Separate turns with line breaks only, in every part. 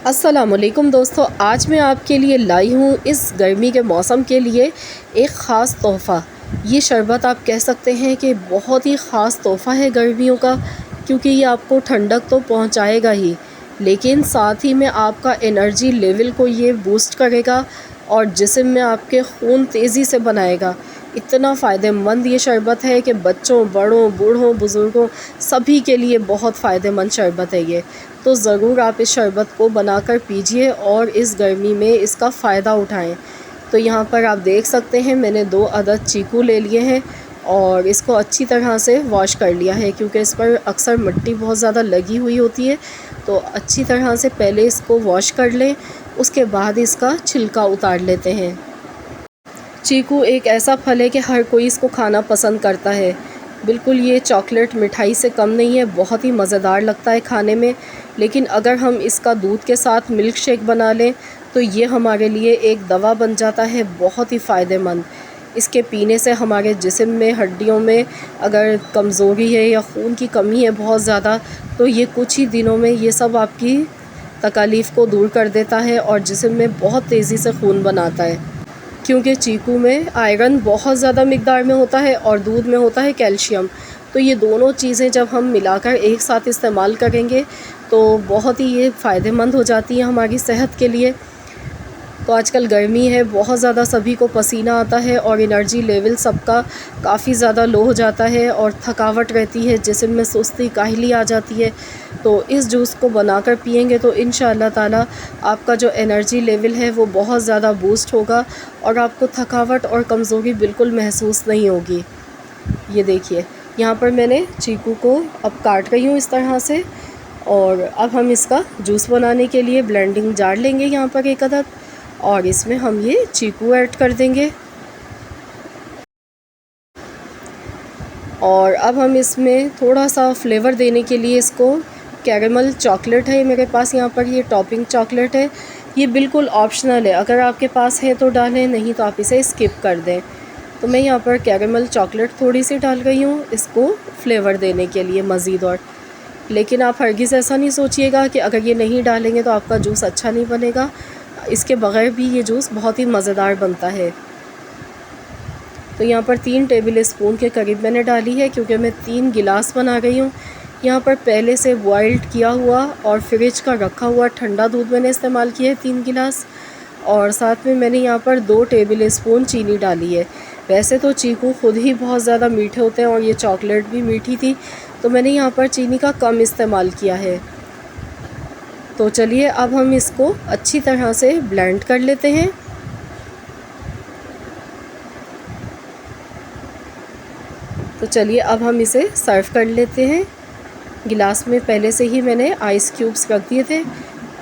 अस्सलामुअलैकुम दोस्तों, आज मैं आपके लिए लाई हूँ इस गर्मी के मौसम के लिए एक ख़ास तोहफ़ा। ये शरबत आप कह सकते हैं कि बहुत ही ख़ास तोहफ़ा है गर्मियों का, क्योंकि ये आपको ठंडक तो पहुँचाएगा ही, लेकिन साथ ही में आपका एनर्जी लेवल को ये बूस्ट करेगा और जिस्म में आपके खून तेज़ी से बनाएगा। इतना फ़ायदेमंद ये शरबत है कि बच्चों, बड़ों, बूढ़ों, बुज़ुर्गों सभी के लिए बहुत फ़ायदेमंद शरबत है ये। तो ज़रूर आप इस शरबत को बनाकर पीजिए और इस गर्मी में इसका फ़ायदा उठाएं। तो यहाँ पर आप देख सकते हैं मैंने 2 अदद चीकू ले लिए हैं और इसको अच्छी तरह से वॉश कर लिया है, क्योंकि इस पर अक्सर मिट्टी बहुत ज़्यादा लगी हुई होती है। तो अच्छी तरह से पहले इसको वॉश कर लें, उसके बाद इसका छिलका उतार लेते हैं। चीकू एक ऐसा फल है कि हर कोई इसको खाना पसंद करता है। बिल्कुल ये चॉकलेट मिठाई से कम नहीं है, बहुत ही मज़ेदार लगता है खाने में। लेकिन अगर हम इसका दूध के साथ मिल्क शेक बना लें तो ये हमारे लिए एक दवा बन जाता है, बहुत ही फ़ायदेमंद। इसके पीने से हमारे जिस्म में, हड्डियों में अगर कमज़ोरी है या खून की कमी है बहुत ज़्यादा, तो ये कुछ ही दिनों में ये सब आपकी तकालीफ़ को दूर कर देता है और जिस्म में बहुत तेज़ी से खून बनाता है। क्योंकि चीकू में आयरन बहुत ज़्यादा मिक़दार में होता है और दूध में होता है कैल्शियम। तो ये दोनों चीज़ें जब हम मिलाकर एक साथ इस्तेमाल करेंगे तो बहुत ही ये फ़ायदेमंद हो जाती है हमारी सेहत के लिए। तो आजकल गर्मी है, बहुत ज़्यादा सभी को पसीना आता है और एनर्जी लेवल सबका काफ़ी ज़्यादा लो हो जाता है और थकावट रहती है, जिस्म में सुस्ती, काहली आ जाती है। तो इस जूस को बनाकर पिएंगे तो इंशाअल्लाह ताला आपका जो एनर्जी लेवल है वो बहुत ज़्यादा बूस्ट होगा और आपको थकावट और कमज़ोरी बिल्कुल महसूस नहीं होगी। ये देखिए, यहाँ पर मैंने चीकू को अब काट रही हूँ इस तरह से, और अब हम इसका जूस बनाने के लिए ब्लेंडिंग जार लेंगे यहाँ पर एक अदद, और इसमें हम ये चीकू ऐड कर देंगे। और अब हम इसमें थोड़ा सा फ्लेवर देने के लिए इसको कैरेमल चॉकलेट है मेरे पास, यहाँ पर ये टॉपिंग चॉकलेट है, ये बिल्कुल ऑप्शनल है, अगर आपके पास है तो डालें, नहीं तो आप इसे स्किप कर दें। तो मैं यहाँ पर कैरेमल चॉकलेट थोड़ी सी डाल रही हूँ इसको फ्लेवर देने के लिए मज़ीद। और लेकिन आप हरगिज़ ऐसा नहीं सोचिएगा कि अगर ये नहीं डालेंगे तो आपका जूस अच्छा नहीं बनेगा। इसके बग़ैर भी ये जूस बहुत ही मज़ेदार बनता है। तो यहाँ पर 3 टेबल स्पून के करीब मैंने डाली है, क्योंकि मैं 3 गिलास बना रही हूँ। यहाँ पर पहले से बॉइल्ड किया हुआ और फ्रिज का रखा हुआ ठंडा दूध मैंने इस्तेमाल किया है 3 गिलास, और साथ में मैंने यहाँ पर 2 टेबल स्पून चीनी डाली है। वैसे तो चीकू ख़ुद ही बहुत ज़्यादा मीठे होते हैं और ये चॉकलेट भी मीठी थी, तो मैंने यहाँ पर चीनी का कम इस्तेमाल किया है। तो चलिए अब हम इसको अच्छी तरह से ब्लेंड कर लेते हैं। तो चलिए अब हम इसे सर्व कर लेते हैं। गिलास में पहले से ही मैंने आइस क्यूब्स रख दिए थे,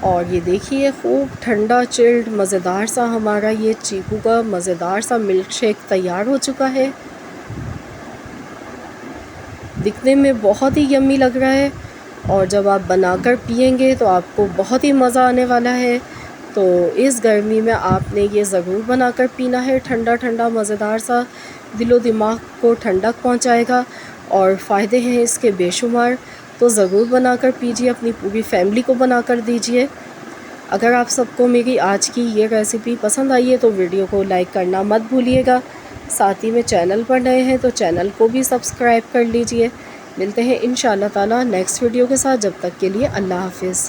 और ये देखिए खूब ठंडा चिल्ड मज़ेदार सा हमारा ये चीकू का मज़ेदार सा मिल्क शेक तैयार हो चुका है। दिखने में बहुत ही यम्मी लग रहा है और जब आप बनाकर पिएंगे तो आपको बहुत ही मज़ा आने वाला है। तो इस गर्मी में आपने ये ज़रूर बनाकर पीना है, ठंडा ठंडा मज़ेदार सा, दिलो दिमाग को ठंडक पहुंचाएगा और फ़ायदे हैं इसके बेशुमार। तो ज़रूर बनाकर पीजिए, अपनी पूरी फैमिली को बनाकर दीजिए। अगर आप सबको मेरी आज की ये रेसिपी पसंद आई है तो वीडियो को लाइक करना मत भूलिएगा। साथ ही में चैनल पर नए हैं तो चैनल को भी सब्सक्राइब कर लीजिए। मिलते हैं इंशाअल्लाह ताला नेक्स्ट वीडियो के साथ, जब तक के लिए अल्लाह हाफ़िज़।